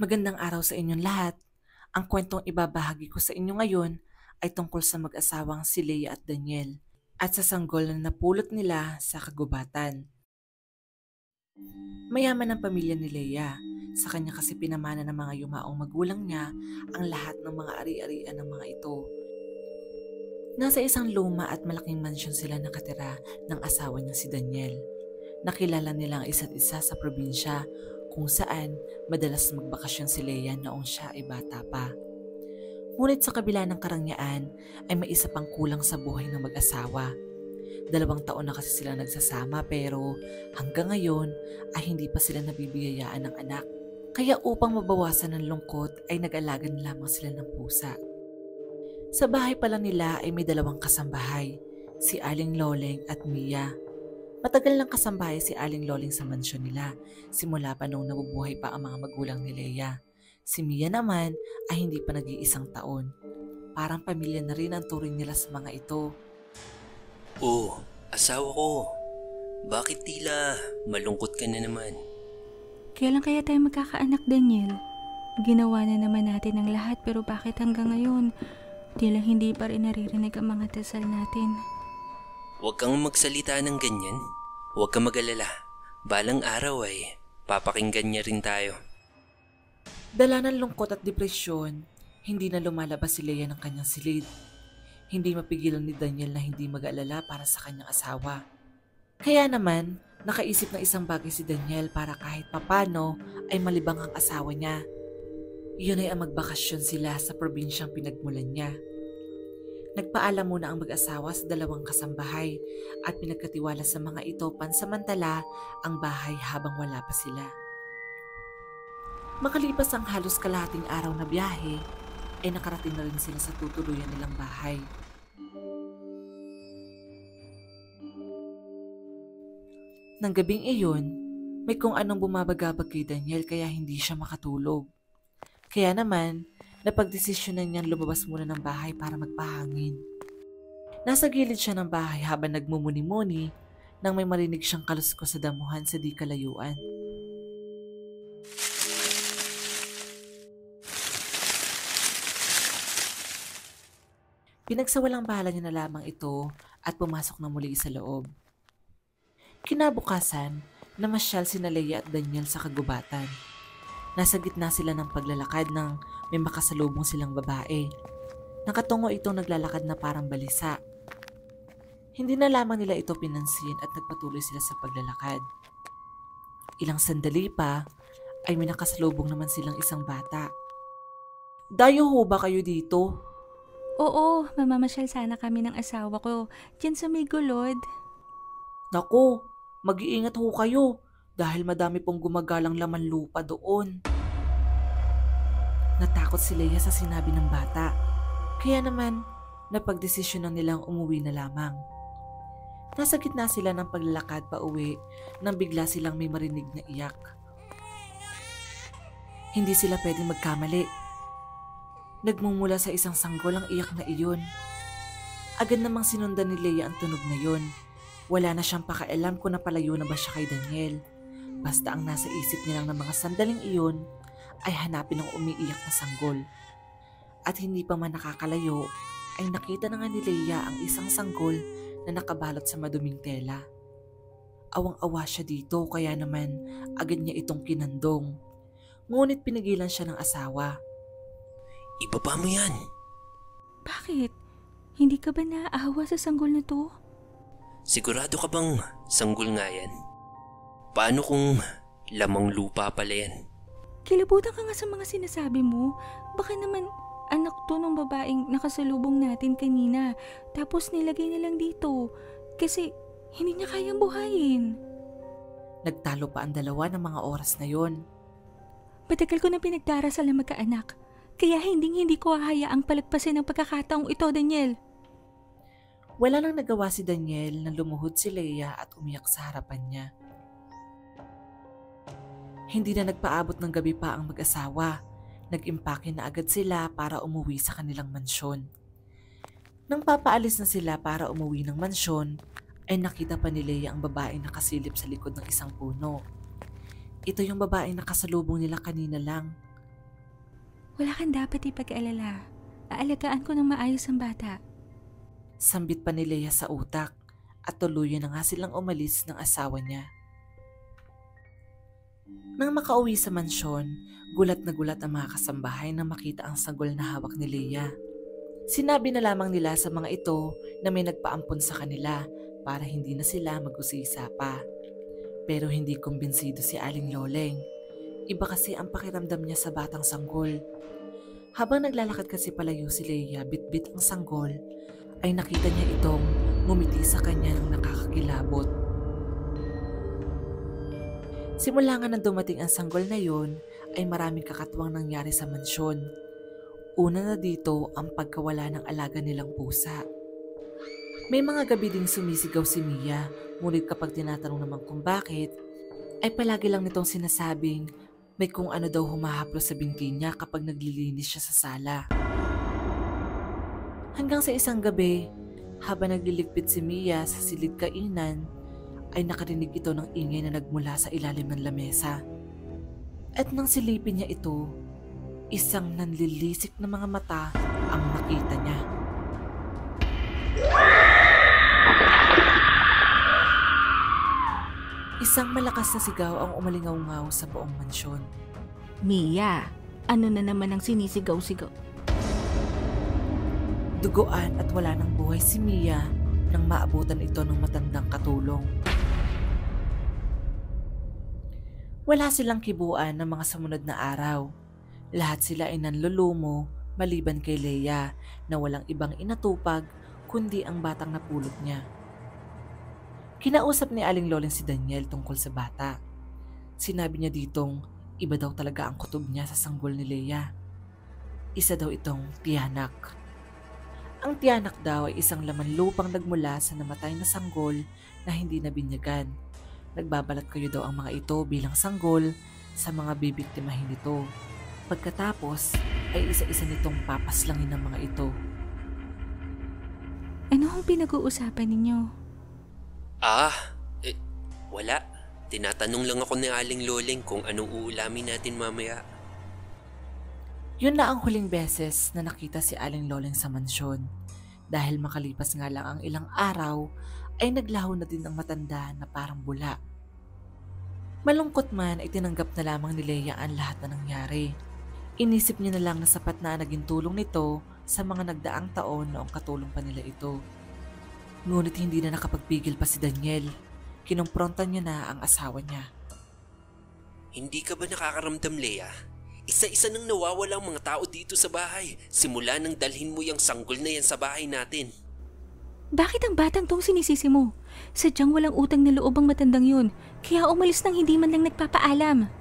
Magandang araw sa inyong lahat. Ang kwentong ibabahagi ko sa inyo ngayon ay tungkol sa mag-asawang si Leia at Daniel at sa sanggol na napulot nila sa kagubatan. Mayaman ang pamilya ni Leia. Sa kanya kasi pinamana ng mga yumaong magulang niya ang lahat ng mga ari-arian ng mga ito. Nasa isang luma at malaking mansyon sila nakatira ng asawa niya si Daniel. Nakilala nila ang isa't isa sa probinsya kung saan madalas magbakasyon si Leia noong siya ay bata pa. Ngunit sa kabila ng karangyaan ay may isa pang kulang sa buhay ng mag-asawa. 2 taon na kasi sila nagsasama pero hanggang ngayon ay hindi pa sila nabibiyayaan ng anak. Kaya upang mabawasan ng lungkot ay nag-alagan lamang sila ng pusa. Sa bahay pala nila ay may 2 kasambahay, si Aling Loleng at Mia. Matagal ng kasambahay si Aling Loleng sa mansyon nila, simula pa noong nabubuhay pa ang mga magulang ni Leia. Si Mia naman ay hindi pa nag-iisang taon. Parang pamilya na rin ang turing nila sa mga ito. Oh, asawa ko. Bakit tila malungkot ka na naman? Kailan kaya tayo magkakaanak, Daniel? Ginawa na naman natin ang lahat pero bakit hanggang ngayon tila hindi pa rin naririnig ang mga dasal natin? Huwag kang magsalita ng ganyan. Huwag kang mag-alala. Balang araw ay papakinggan niya rin tayo. Dala ng lungkot at depresyon, hindi na lumalabas si Leia ng kanyang silid. Hindi mapigilan ni Daniel na hindi mag-alala para sa kanyang asawa. Kaya naman, nakaisip ng isang bagay si Daniel para kahit papano ay malibang ang asawa niya. Iyon ay ang magbakasyon sila sa probinsyang pinagmulan niya. Nagpaalam muna ang mag-asawa sa 2 kasambahay at pinagkatiwala sa mga ito pansamantala ang bahay habang wala pa sila. Makalipas ang halos kalahating araw na biyahe, ay nakarating na rin sila sa tutuluyan nilang bahay. Nang gabing iyon, may kung anong bumabagabag kay Daniel kaya hindi siya makatulog. Kaya naman, napagdesisyonan niyang lumabas muna ng bahay para magpahangin. Nasa gilid siya ng bahay habang nagmumuni-muni nang may marinig siyang kaluskos sa damuhan sa di kalayuan. Pinagsawalang bahala niya na lamang ito at pumasok na muli sa loob. Kinabukasan, namasyal sina Leia at Daniel sa kagubatan. Nasa gitna sila ng paglalakad nang may makasalubong silang babae. Nakatungo itong naglalakad na parang balisa. Hindi na lamang nila ito pinansin at nagpatuloy sila sa paglalakad. Ilang sandali pa ay may nakasalubong naman silang isang bata. Dayo ho ba kayo dito? Oo, mamamasyal sana kami ng asawa ko dyan sa may gulod. Naku, mag-iingat ho kayo dahil madami pong gumagalang laman lupa doon. Natakot si Leia sa sinabi ng bata. Kaya naman, napagdesisyonan nilang umuwi na lamang. Nasa gitna sila ng paglalakad pa uwi nang bigla silang may marinig na iyak. Hindi sila pwedeng magkamali. Nagmumula sa isang sanggol ang iyak na iyon. Agad namang sinundan ni Leia ang tunog na yun. Wala na siyang pakialam kung napalayo na ba siya kay Daniel. Basta ang nasa isip nilang ng mga sandaling iyon ay hanapin ang umiiyak na sanggol. At hindi pa man nakakalayo ay nakita na nga ni Leia ang isang sanggol na nakabalot sa maduming tela. Awang-awa siya dito kaya naman agad niya itong kinandong. Ngunit pinigilan siya ng asawa. Ibaba mo yan. Bakit? Hindi ka ba naaawa sa sanggol na to? Sigurado ka bang sanggol nga yan? Paano kung lamang lupa pala yan? Kilabutan ka nga sa mga sinasabi mo. Baka naman anak to ng babaeng nakasalubong natin kanina. Tapos nilagay na lang dito. Kasi hindi niya kayang buhayin. Nagtalo pa ang dalawa ng mga oras na yon. Matagal ko na pinagdarasal na magkaanak. Kaya hindi ko hahayaang palagpasin ang pagkakataong ito, Daniel. Wala nang nagawa si Daniel na lumuhod si Leia at umiyak sa harapan niya. Hindi na nagpaabot ng gabi pa ang mag-asawa. Nag-impake na agad sila para umuwi sa kanilang mansyon. Nang papaalis na sila para umuwi ng mansyon, ay nakita pa ni Leia ang babaeng nakasilip sa likod ng isang puno. Ito yung babaeng nakasalubong nila kanina lang. Wala kang dapat ipag-alala. Aalagaan ko ng maayos ang bata. Sambit pa ni Leia sa utak at tuluyan na nga silang umalis ng asawa niya. Nang makauwi sa mansyon, gulat na gulat ang mga kasambahay nang makita ang sanggol na hawak ni Leia. Sinabi na lamang nila sa mga ito na may nagpaampon sa kanila para hindi na sila mag-usisa pa. Pero hindi kumbinsido si Aling Loleng. Iba kasi ang pakiramdam niya sa batang sanggol. Habang naglalakad kasi palayo si Leia bitbit ang sanggol, ay nakita niya itong ngumiti sa kanya ng nakakakilabot. Simula nga nang dumating ang sanggol na yon, ay maraming kakatuwang nangyari sa mansyon. Una na dito ang pagkawala ng alaga nilang pusa. May mga gabi ding sumisigaw si Mia, ngunit kapag tinatanong naman kung bakit, ay palagi lang nitong sinasabing may kung ano daw humahaplos sa binti niya kapag naglilinis siya sa sala. Hanggang sa isang gabi, habang nagliligpit si Mia sa silid kainan, ay nakarinig ito ng ingay na nagmula sa ilalim ng lamesa. At nang silipin niya ito, isang nanlilisik na mga mata ang nakita niya. Isang malakas na sigaw ang umalingaw-ngaw sa buong mansyon. Mia, ano na naman ang sinisigaw-sigaw? Duguan at wala ng buhay si Mia nang maabutan ito ng matandang katulong. Wala silang kibuan ng mga sumunod na araw. Lahat sila ay nanlulumo maliban kay Leia na walang ibang inatupag kundi ang batang napulot niya. Kinausap ni Aling Loleng si Daniel tungkol sa bata. Sinabi niya ditong iba daw talaga ang kutob niya sa sanggol ni Leia. Isa daw itong tiyanak. Ang tiyanak daw ay isang laman lupang nagmula sa namatay na sanggol na hindi nabinyagan. Nagbabalat kayo daw ang mga ito bilang sanggol sa mga bibiktimahin nito. Pagkatapos ay isa-isa nitong papaslangin ng mga ito. Ano ang pinag-uusapan ninyo? Wala. Tinatanong lang ako ni Aling Loleng kung anong uulamin natin mamaya. Yun na ang huling beses na nakita si Aling Loleng sa mansyon. Dahil makalipas nga lang ang ilang araw, ay naglaho na din ang matanda na parang bula. Malungkot man ay tinanggap na lamang ni Leia ang lahat na nangyari. Inisip niya na lang na sapat na naging tulong nito sa mga nagdaang taon noong katulong pa nila ito. Ngunit hindi na nakapagpigil pa si Daniel. Kinumprontan niya na ang asawa niya. Hindi ka ba nakakaramdam, Leia? Isa-isa nang nawawala ang mga tao dito sa bahay. Simula nang dalhin mo yung sanggol na yan sa bahay natin. Bakit ang batang tong sinisisi mo? Sadyang walang utang na loob ang matandang yun, kaya umalis nang hindi man lang nagpapaalam.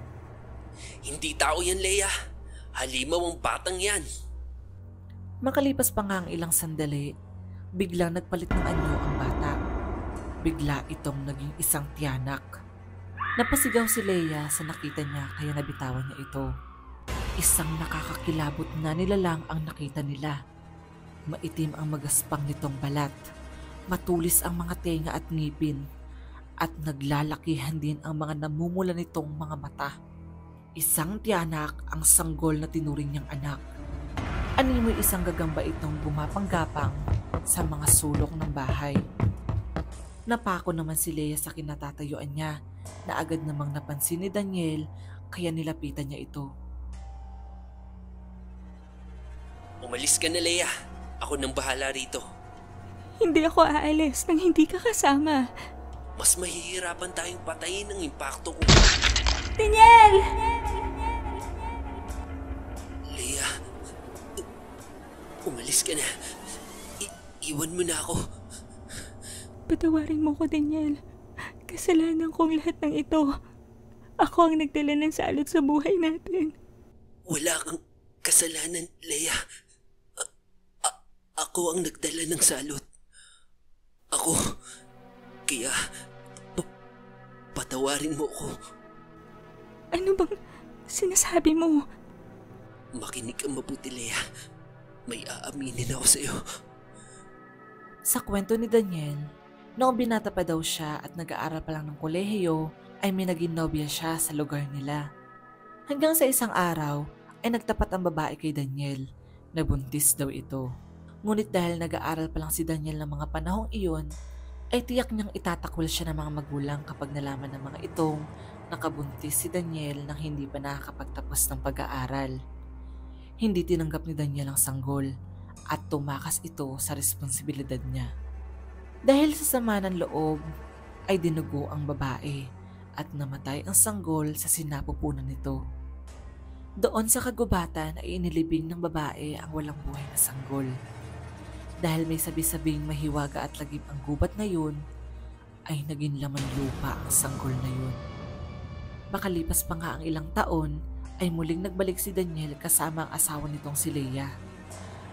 Hindi tao yan, Leia. Halimaw ang batang yan. Makalipas pa nga ang ilang sandali, biglang nagpalit ng anyo ang bata. Bigla itong naging isang tiyanak. Napasigaw si Leia sa nakita niya kaya nabitawan niya ito. Isang nakakakilabot na nilalang ang nakita nila. Maitim ang magaspang nitong balat. Matulis ang mga tenga at ngipin. At naglalakihan din ang mga namumula nitong mga mata. Isang tiyanak ang sanggol na tinuring niyang anak. Animoy isang gagamba itong gumapanggapang sa mga sulok ng bahay. Napako naman si Leia sa kinatatayuan niya na agad namang napansin ni Daniel kaya nilapitan niya ito. Umalis ka na, Leia. Ako nang bahala rito. Hindi ako aalis nang hindi ka kasama. Mas mahihirapan tayong patayin ng impacto ko. Daniel! Leia, umalis ka na. Iwan mo na ako. Patawarin mo ko, Daniel. Kasalanan kong lahat ng ito. Ako ang nagdala ng salot sa buhay natin. Wala kang kasalanan, Leia. Ako ang nagdala ng salot. Ako. Kaya, patawarin mo ko. Ano bang sinasabi mo? Makinig kang mabuti, Leia. May aaminin ako sa'yo. Sa kwento ni Daniel, noong binata pa daw siya at nag-aaral pa lang ng kolehiyo, ay may naging nobya siya sa lugar nila. Hanggang sa isang araw, ay nagtapat ang babae kay Daniel. Nabuntis daw ito. Ngunit dahil nag-aaral pa lang si Daniel ng mga panahong iyon, ay tiyak niyang itatakwil siya ng mga magulang kapag nalaman ng mga itong nakabuntis si Daniel nang hindi pa nakakapagtapos ng pag-aaral. Hindi tinanggap ni Daniel ang sanggol at tumakas ito sa responsibilidad niya. Dahil sa sama ng loob, ay dinugo ang babae at namatay ang sanggol sa sinapupunan nito. Doon sa kagubatan ay inilibing ng babae ang walang buhay na sanggol. Dahil may sabi-sabing mahiwaga at lagim ang gubat na yun, ay naging laman lupa ang sanggol na yun. Makalipas pa nga ang ilang taon, ay muling nagbalik si Daniel kasama ang asawa nitong si Leia.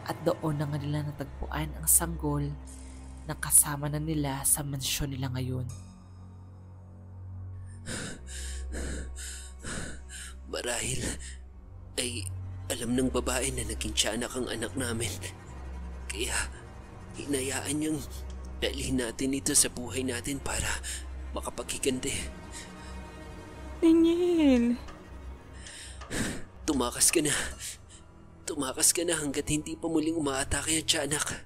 At doon na nga nila natagpuan ang sanggol na kasama na nila sa mansyon nila ngayon. Marahil ay alam ng babae na naging tiyanak ang anak namin. Kaya hinayaan niyang dalhin natin ito sa buhay natin para makapaghiganti. Daniel! Tumakas ka na. Tumakas ka na hanggat hindi pa muling umaatake ang tiyanak.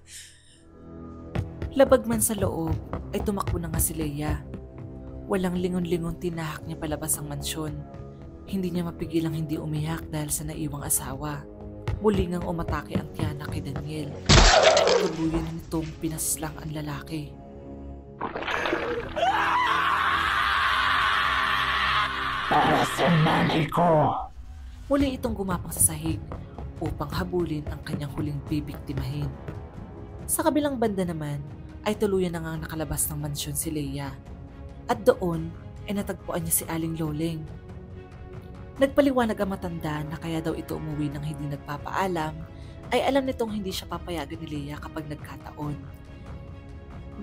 Labag man sa loob, ay tumakbo na nga si Leia. Walang lingon-lingon tinahak niya palabas ang mansyon. Hindi niya mapigilang hindi umiyak dahil sa naiwang asawa. Muli ngang umatake ang tiyanak kay Daniel. Tuluyan na nitong pinaslang ang lalaki. Para sa nanay ko! Muli itong gumapang sa sahig upang habulin ang kanyang huling bibiktimahin. Sa kabilang banda naman ay tuluyan na ngang nakalabas ng mansyon si Leia. At doon ay natagpuan niya si Aling Loleng. Nagpaliwanag ang matanda na kaya daw ito umuwi nang hindi nagpapaalam ay alam nitong hindi siya papayagan ni Leia kapag nagkataon.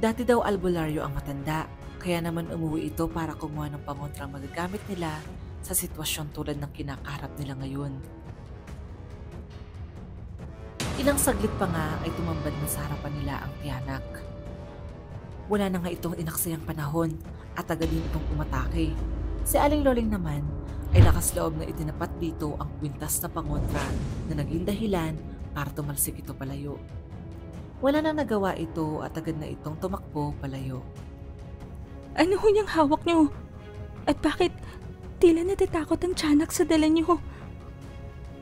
Dati daw albularyo ang matanda, kaya naman umuwi ito para kumuha ng pangontrang magagamit nila sa sitwasyon tulad ng kinakaharap nila ngayon. Ilang saglit pa nga ay tumambad na sa harapan nila ang tiyanak. Wala na nga itong inaksayang panahon at agad din itong umatake. Si Aling Loleng naman ay lakas loob na itinapat dito ang kwintas na pangontra na naging dahilan para tumalsik ito palayo. Wala nang nagawa ito at agad na itong tumakbo palayo. Ano ho niyang hawak niyo? At bakit tila natatakot ang tiyanak sa dala niyo?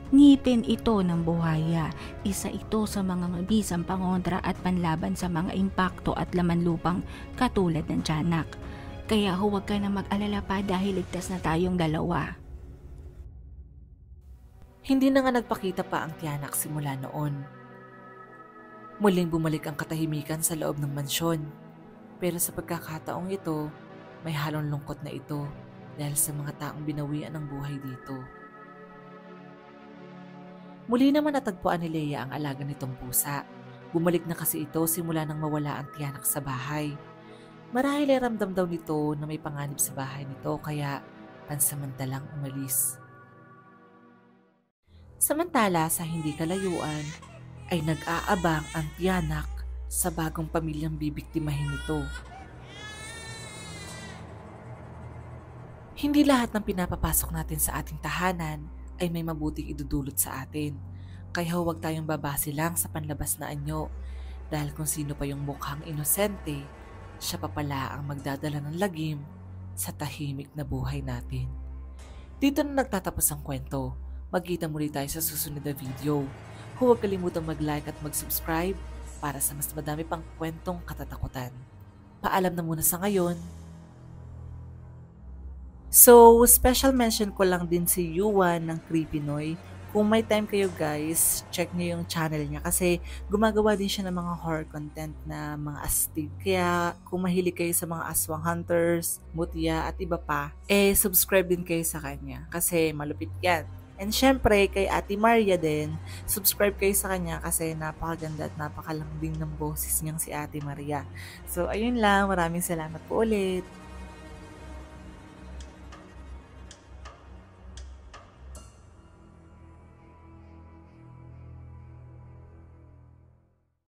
Ngipin ito ng buhaya. Isa ito sa mga mabisang pangontra at panlaban sa mga impakto at laman lupang katulad ng tiyanak. Kaya huwag ka na mag-alala pa dahil ligtas na tayong dalawa. Hindi na nga nagpakita pa ang tiyanak simula noon. Muling bumalik ang katahimikan sa loob ng mansyon. Pero sa pagkakataong ito, may halong lungkot na ito dahil sa mga taong binawian ng buhay dito. Muli naman natagpuan ni Leia ang alaga nitong pusa. Bumalik na kasi ito simula nang mawala ang tiyanak sa bahay. Marahil ay ramdam daw nito na may panganib sa bahay nito kaya pansamantalang umalis. Samantala sa hindi kalayuan ay nag-aabang ang tiyanak sa bagong pamilyang bibiktimahin nito. Hindi lahat ng pinapapasok natin sa ating tahanan ay may mabuting idudulot sa atin. Kaya huwag tayong babase lang sa panlabas na anyo dahil kung sino pa yung mukhang inosente, siya pa pala ang magdadala ng lagim sa tahimik na buhay natin. Dito na nagtatapos ang kwento. Magkita muli tayo sa susunod na video. Huwag kalimutang mag-like at mag-subscribe para sa mas madami pang kwentong katatakutan. Paalam na muna sa ngayon. So, special mention ko lang din si Yuan ng Creepy Noy. Kung may time kayo guys, check niyo yung channel niya kasi gumagawa din siya ng mga horror content na mga astig. Kaya kung mahilig kayo sa mga aswang hunters, mutya at iba pa, subscribe din kayo sa kanya kasi malupit yan. And syempre, kay Ate Maria din, subscribe kayo sa kanya kasi napakaganda at napakalambing ng boses niyang si Ate Maria. So, ayun lang. Maraming salamat po ulit.